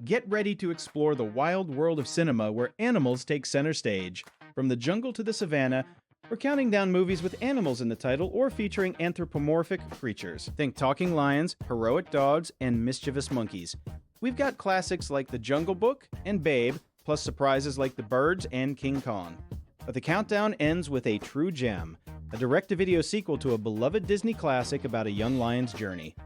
Get ready to explore the wild world of cinema where animals take center stage. From the jungle to the savannah, we're counting down movies with animals in the title or featuring anthropomorphic creatures. Think talking lions, heroic dogs, and mischievous monkeys. We've got classics like The Jungle Book and Babe, plus surprises like The Birds and King Kong. But the countdown ends with a true gem, a direct-to-video sequel to a beloved Disney classic about a young lion's journey.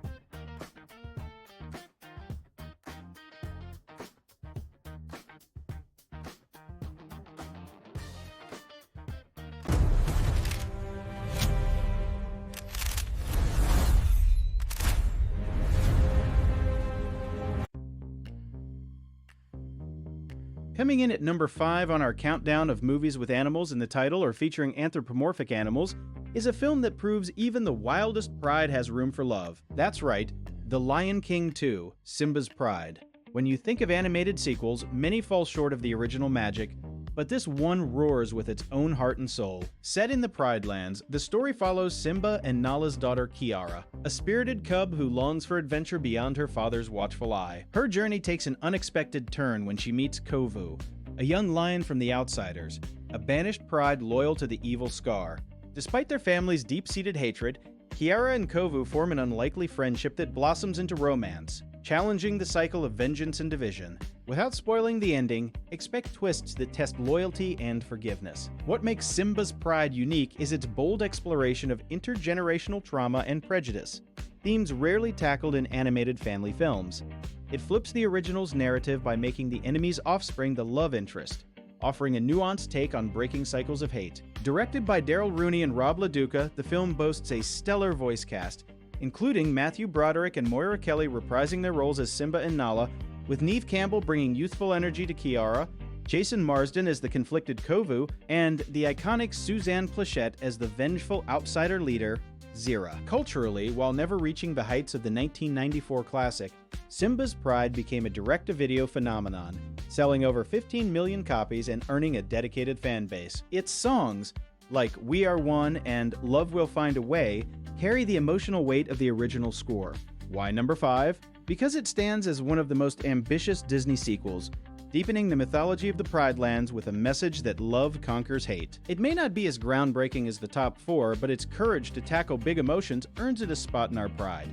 Coming in at number 5 on our countdown of movies with animals in the title or featuring anthropomorphic animals is a film that proves even the wildest pride has room for love. That's right, The Lion King 2, Simba's Pride. When you think of animated sequels, many fall short of the original magic, but this one roars with its own heart and soul. Set in the Pride Lands, the story follows Simba and Nala's daughter Kiara, a spirited cub who longs for adventure beyond her father's watchful eye. Her journey takes an unexpected turn when she meets Kovu, a young lion from the Outsiders, a banished pride loyal to the evil Scar. Despite their family's deep-seated hatred, Kiara and Kovu form an unlikely friendship that blossoms into romance, challenging the cycle of vengeance and division. Without spoiling the ending, expect twists that test loyalty and forgiveness. What makes Simba's Pride unique is its bold exploration of intergenerational trauma and prejudice, themes rarely tackled in animated family films. It flips the original's narrative by making the enemy's offspring the love interest, offering a nuanced take on breaking cycles of hate. Directed by Daryl Rooney and Rob LaDuca, the film boasts a stellar voice cast, including Matthew Broderick and Moira Kelly reprising their roles as Simba and Nala, with Neve Campbell bringing youthful energy to Kiara, Jason Marsden as the conflicted Kovu, and the iconic Suzanne Plachette as the vengeful outsider leader, Zira. Culturally, while never reaching the heights of the 1994 classic, Simba's Pride became a direct-to-video phenomenon, selling over 15 million copies and earning a dedicated fan base. Its songs, like We Are One and Love Will Find a Way, carry the emotional weight of the original score. Why number 5? Because it stands as one of the most ambitious Disney sequels, deepening the mythology of the Pride Lands with a message that love conquers hate. It may not be as groundbreaking as the top 4, but its courage to tackle big emotions earns it a spot in our pride.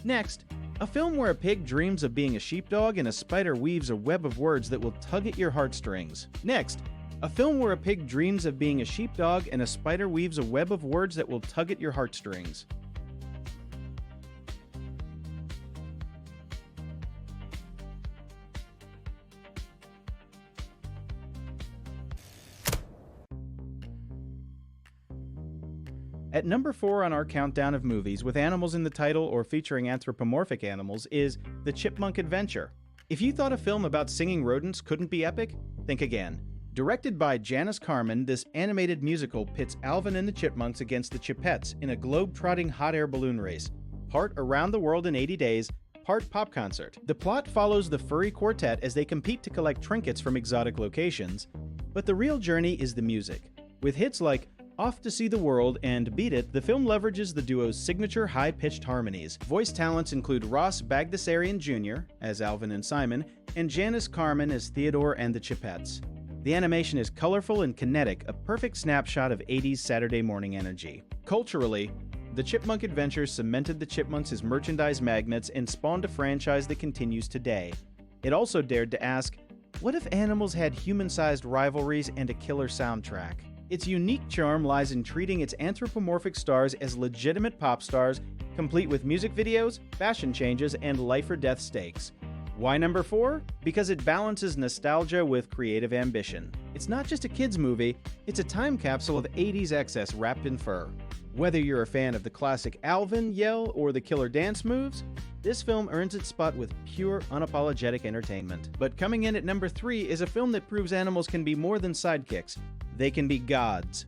Next, a film where a pig dreams of being a sheepdog and a spider weaves a web of words that will tug at your heartstrings. Next, a film where a pig dreams of being a sheepdog and a spider weaves a web of words that will tug at your heartstrings. At number 4 on our countdown of movies with animals in the title or featuring anthropomorphic animals is The Chipmunk Adventure. If you thought a film about singing rodents couldn't be epic, think again. Directed by Janice Carman, this animated musical pits Alvin and the Chipmunks against the Chipettes in a globe-trotting hot air balloon race, part Around the World in 80 Days, part pop concert. The plot follows the furry quartet as they compete to collect trinkets from exotic locations, but the real journey is the music. With hits like Off to See the World and Beat It, the film leverages the duo's signature high-pitched harmonies. Voice talents include Ross Bagdasarian Jr. as Alvin and Simon, and Janice Carman as Theodore and the Chipettes. The animation is colorful and kinetic, a perfect snapshot of 80s Saturday morning energy. Culturally, The Chipmunk Adventure cemented the Chipmunks as merchandise magnets and spawned a franchise that continues today. It also dared to ask, what if animals had human-sized rivalries and a killer soundtrack? Its unique charm lies in treating its anthropomorphic stars as legitimate pop stars, complete with music videos, fashion changes, and life-or-death stakes. Why number 4? Because it balances nostalgia with creative ambition. It's not just a kids' movie, it's a time capsule of 80s excess wrapped in fur. Whether you're a fan of the classic Alvin yell or the killer dance moves, this film earns its spot with pure, unapologetic entertainment. But coming in at number 3 is a film that proves animals can be more than sidekicks. They can be gods.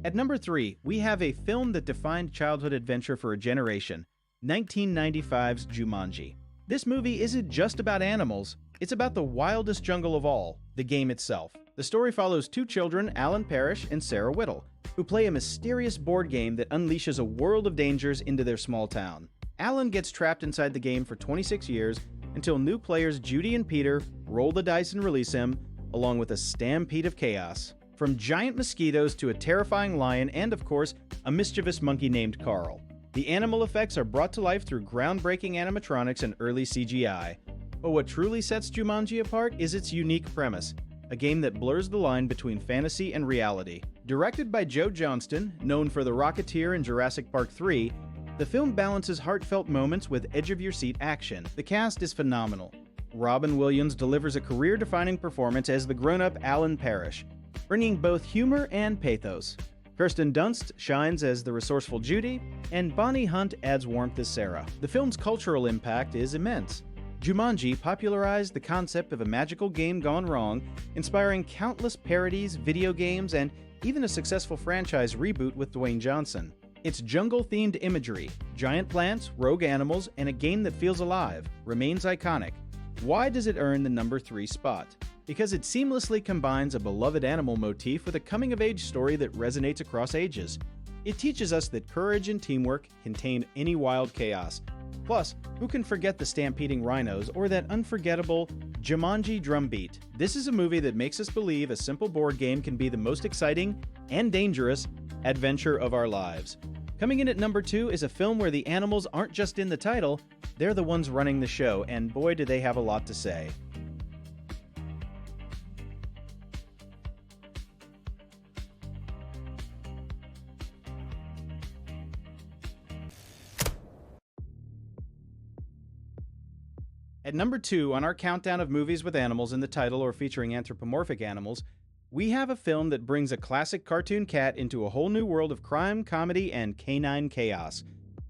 At number 3, we have a film that defined childhood adventure for a generation, 1995's Jumanji. This movie isn't just about animals, It's about the wildest jungle of all, the game itself. The story follows two children, Alan Parrish and Sarah Whittle, who play a mysterious board game that unleashes a world of dangers into their small town. Alan gets trapped inside the game for 26 years until new players Judy and Peter roll the dice and release him, along with a stampede of chaos. From giant mosquitoes to a terrifying lion and, of course, a mischievous monkey named Carl. The animal effects are brought to life through groundbreaking animatronics and early CGI. But what truly sets Jumanji apart is its unique premise, a game that blurs the line between fantasy and reality. Directed by Joe Johnston, known for The Rocketeer and Jurassic Park 3, the film balances heartfelt moments with edge-of-your-seat action. The cast is phenomenal. Robin Williams delivers a career-defining performance as the grown-up Alan Parrish, bringing both humor and pathos. Kirsten Dunst shines as the resourceful Judy, and Bonnie Hunt adds warmth as Sarah. The film's cultural impact is immense. Jumanji popularized the concept of a magical game gone wrong, inspiring countless parodies, video games, and even a successful franchise reboot with Dwayne Johnson. Its jungle-themed imagery, giant plants, rogue animals, and a game that feels alive remains iconic. Why does it earn the number 3 spot? Because it seamlessly combines a beloved animal motif with a coming-of-age story that resonates across ages. It teaches us that courage and teamwork can tame any wild chaos. Plus, who can forget the stampeding rhinos or that unforgettable Jumanji drum beat? This is a movie that makes us believe a simple board game can be the most exciting and dangerous adventure of our lives. Coming in at number 2 is a film where the animals aren't just in the title, they're the ones running the show, and boy do they have a lot to say. At number 2 on our countdown of movies with animals in the title or featuring anthropomorphic animals, we have a film that brings a classic cartoon cat into a whole new world of crime, comedy, and canine chaos.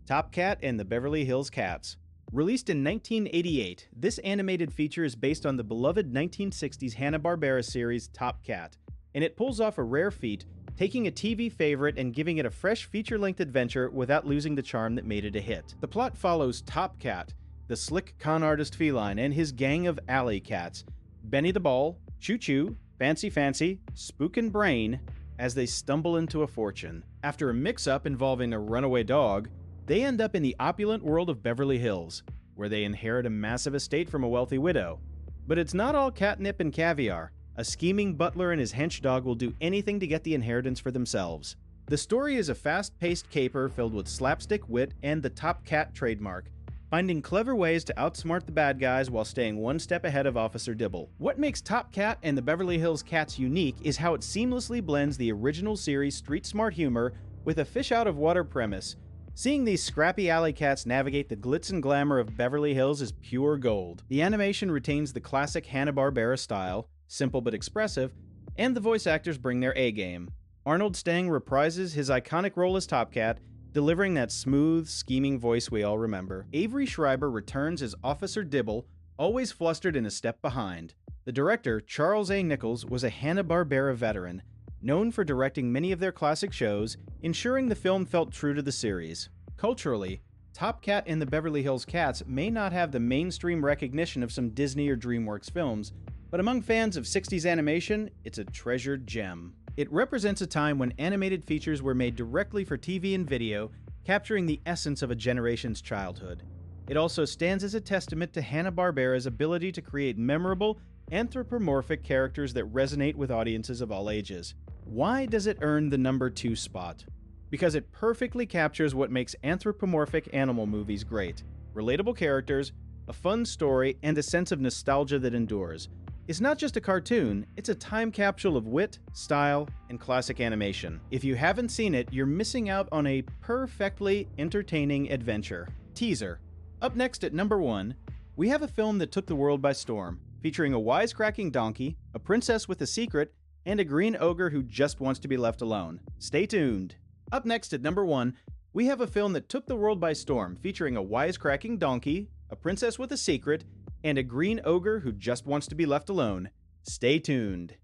Top Cat and the Beverly Hills Cats. Released in 1988, this animated feature is based on the beloved 1960s Hanna-Barbera series Top Cat, and it pulls off a rare feat, taking a TV favorite and giving it a fresh feature-length adventure without losing the charm that made it a hit. The plot follows Top Cat, the slick con artist feline, and his gang of alley cats, Benny the Ball, Choo Choo, Fancy Fancy, Spook and Brain, as they stumble into a fortune. After a mix-up involving a runaway dog, they end up in the opulent world of Beverly Hills, where they inherit a massive estate from a wealthy widow. But it's not all catnip and caviar. A scheming butler and his hench dog will do anything to get the inheritance for themselves. The story is a fast-paced caper filled with slapstick wit and the Top Cat trademark, finding clever ways to outsmart the bad guys while staying one step ahead of Officer Dibble. What makes Top Cat and the Beverly Hills Cats unique is how it seamlessly blends the original series' street-smart humor with a fish-out-of-water premise. Seeing these scrappy alley cats navigate the glitz and glamour of Beverly Hills is pure gold. The animation retains the classic Hanna-Barbera style, simple but expressive, and the voice actors bring their A-game. Arnold Stang reprises his iconic role as Top Cat, delivering that smooth, scheming voice we all remember. Avery Schreiber returns as Officer Dibble, always flustered and a step behind. The director, Charles A. Nichols, was a Hanna-Barbera veteran, known for directing many of their classic shows, ensuring the film felt true to the series. Culturally, Top Cat and the Beverly Hills Cats may not have the mainstream recognition of some Disney or DreamWorks films, but among fans of 60s animation, it's a treasured gem. It represents a time when animated features were made directly for TV and video, capturing the essence of a generation's childhood. It also stands as a testament to Hanna-Barbera's ability to create memorable, anthropomorphic characters that resonate with audiences of all ages. Why does it earn the number 2 spot? Because it perfectly captures what makes anthropomorphic animal movies great. Relatable characters, a fun story, and a sense of nostalgia that endures. It's not just a cartoon, it's a time capsule of wit, style, and classic animation. If you haven't seen it, you're missing out on a perfectly entertaining adventure. Teaser. Up next at number 1, we have a film that took the world by storm, featuring a wisecracking donkey, a princess with a secret, and a green ogre who just wants to be left alone. Stay tuned. Up next at number 1, we have a film that took the world by storm, featuring a wisecracking donkey, a princess with a secret, and a green ogre who just wants to be left alone. Stay tuned.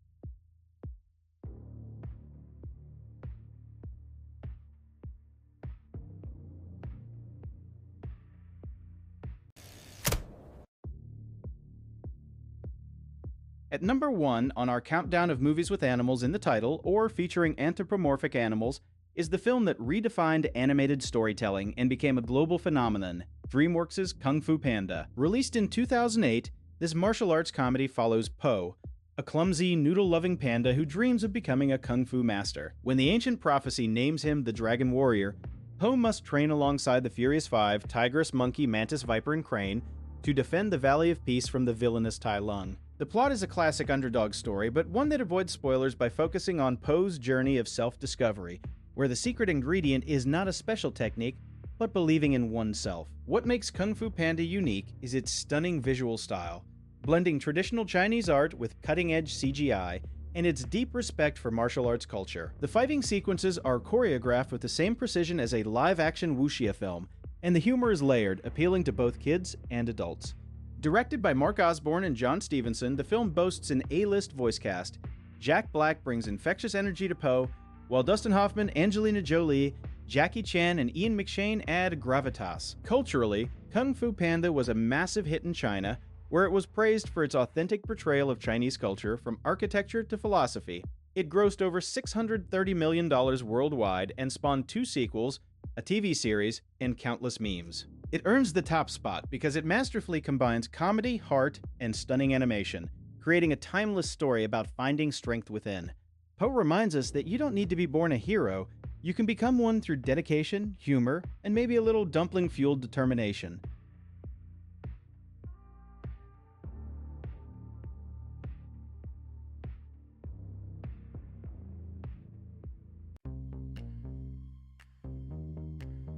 At number 1 on our countdown of movies with animals in the title or featuring anthropomorphic animals is the film that redefined animated storytelling and became a global phenomenon, DreamWorks' Kung Fu Panda. Released in 2008, this martial arts comedy follows Po, a clumsy, noodle-loving panda who dreams of becoming a kung fu master. When the ancient prophecy names him the Dragon Warrior, Po must train alongside the Furious Five, Tigress, Monkey, Mantis, Viper, and Crane to defend the Valley of Peace from the villainous Tai Lung. The plot is a classic underdog story, but one that avoids spoilers by focusing on Po's journey of self-discovery, where the secret ingredient is not a special technique, but believing in oneself. What makes Kung Fu Panda unique is its stunning visual style, blending traditional Chinese art with cutting-edge CGI, and its deep respect for martial arts culture. The fighting sequences are choreographed with the same precision as a live-action wuxia film, and the humor is layered, appealing to both kids and adults. Directed by Mark Osborne and John Stevenson, the film boasts an A-list voice cast. Jack Black brings infectious energy to Po, while Dustin Hoffman, Angelina Jolie, Jackie Chan, and Ian McShane add gravitas. Culturally, Kung Fu Panda was a massive hit in China, where it was praised for its authentic portrayal of Chinese culture from architecture to philosophy. It grossed over $630 million worldwide and spawned 2 sequels, a TV series, and countless memes. It earns the top spot because it masterfully combines comedy, heart, and stunning animation, creating a timeless story about finding strength within. Po reminds us that you don't need to be born a hero, you can become one through dedication, humor, and maybe a little dumpling-fueled determination.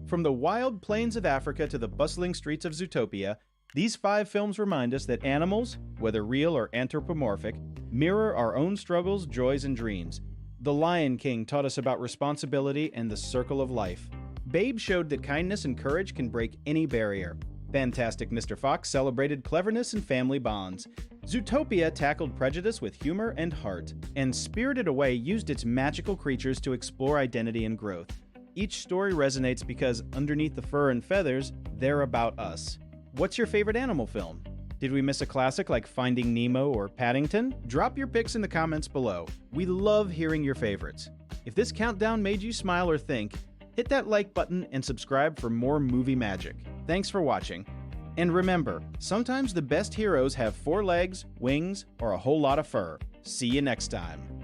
From the wild plains of Africa to the bustling streets of Zootopia, these 5 films remind us that animals, whether real or anthropomorphic, mirror our own struggles, joys, and dreams. The Lion King taught us about responsibility and the circle of life. Babe showed that kindness and courage can break any barrier. Fantastic Mr. Fox celebrated cleverness and family bonds. Zootopia tackled prejudice with humor and heart. And Spirited Away used its magical creatures to explore identity and growth. Each story resonates because underneath the fur and feathers, they're about us. What's your favorite animal film? Did we miss a classic like Finding Nemo or Paddington? Drop your picks in the comments below. We love hearing your favorites. If this countdown made you smile or think, hit that like button and subscribe for more movie magic. Thanks for watching. And remember, sometimes the best heroes have 4 legs, wings, or a whole lot of fur. See you next time.